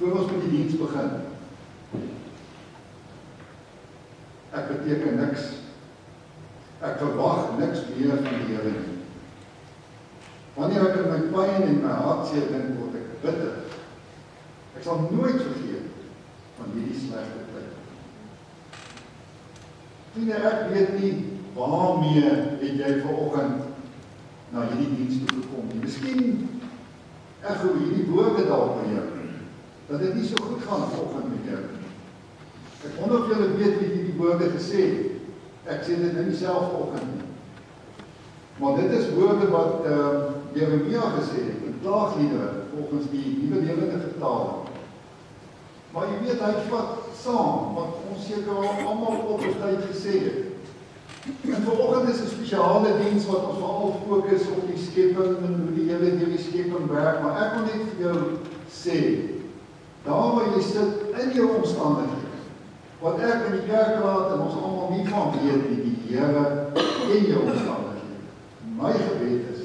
Voor ons met die diens begin. Ek beteken niks. Ek verwag niks meer van die Here nie. Wanneer ek in my pyn en my hartseer dink, word ek bitter. Ek sal nooit vergeet van hierdie slegte tyd. Vriende, ek weet nie waarmee het jy vanoggend na hierdie diens toe gekom nie. Miskien echo hierdie woorde dalk by jou, dat dit nie so goed gaan vanoggend met jou. Ek wonder of julle weet wie hierdie woorde gesê het. Ek sê dit nou nie self vanoggend nie. Maar dit is woorde wat Jeremia gesê het, in klaagliedere, volgens die Nuwe Lewende Vertaling. Maar jy weet, hy vat saam, wat ons seker almal op die tyd gesê het. En vanoggend is 'n spesiale diens wat ons veral fokus op die skepping en hoe die Here deur die skepping werk, maar ek wil net vir jou sê, daar waar jy sit in jou omstandighede, wat ek in die kerkraad en ons almal nie van weet nie, die Here in jou omstandighede. My gebed is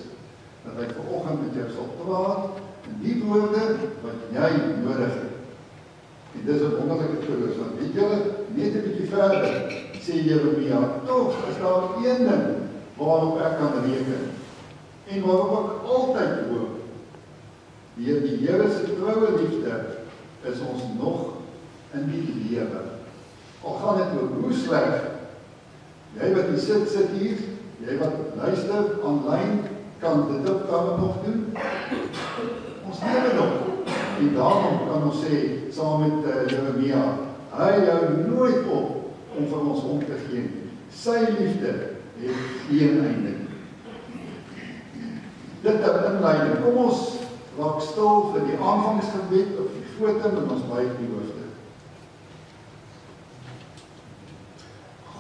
dat hy vanoggend met jou sal praat in die woorde wat jy nodig het. En dis 'n wonderlike troos, want weet julle, net 'n bietjie verder sê Jeremia, tog is daar een ding waarop ek kan reken en waarop ek altyd hoop. Deur die Here se troue liefde is ons nog in die lewe. Al gaan dit oor hoe sleg, jy wat hier sit hier, jy wat luister aanlyn, kan dit ook dan nog doen. Ons lewe nog. En daarom kan ons sê, saam met Jeremia, hy hou nooit op om vir ons om te gee. Sy liefde het geen einde. Dit ter inleiding. Kom ons raak stil vir die aanvangsgebed op die foto met ons buig die hoofde.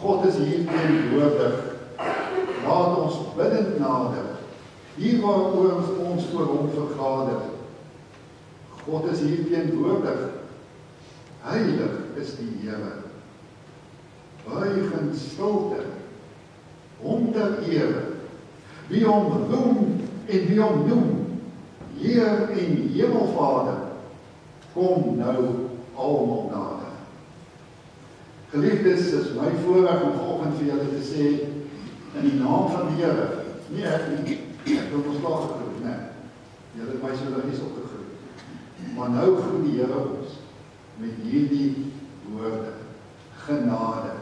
God is hier teenwoordig. Laat ons biddend nader. Hier waar ons voor hom vergader. God is hier teenwoordig. Heilig is die Here. Buig in stilte, hom ter ere, wie hom roem en wie hom noem, Heer en Hemelvader, kom nou almal nader. Geliefdes, is my voorreg om vanoggend vir julle te sê, in die naam van die Here, nie ek nie, ek wil ons laag gegroet, nee, julle het my so liggies opgegroet, maar nou groet die Here ons, met hierdie woorde, genade,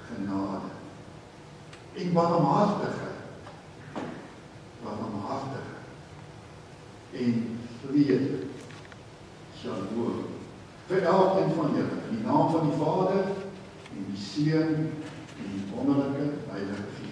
genade, en barmhartigheid, en vrede, shalom, vir elkeen van julle, in die naam van die Vader, en die Seun, en die wonderlike Heilige Gees.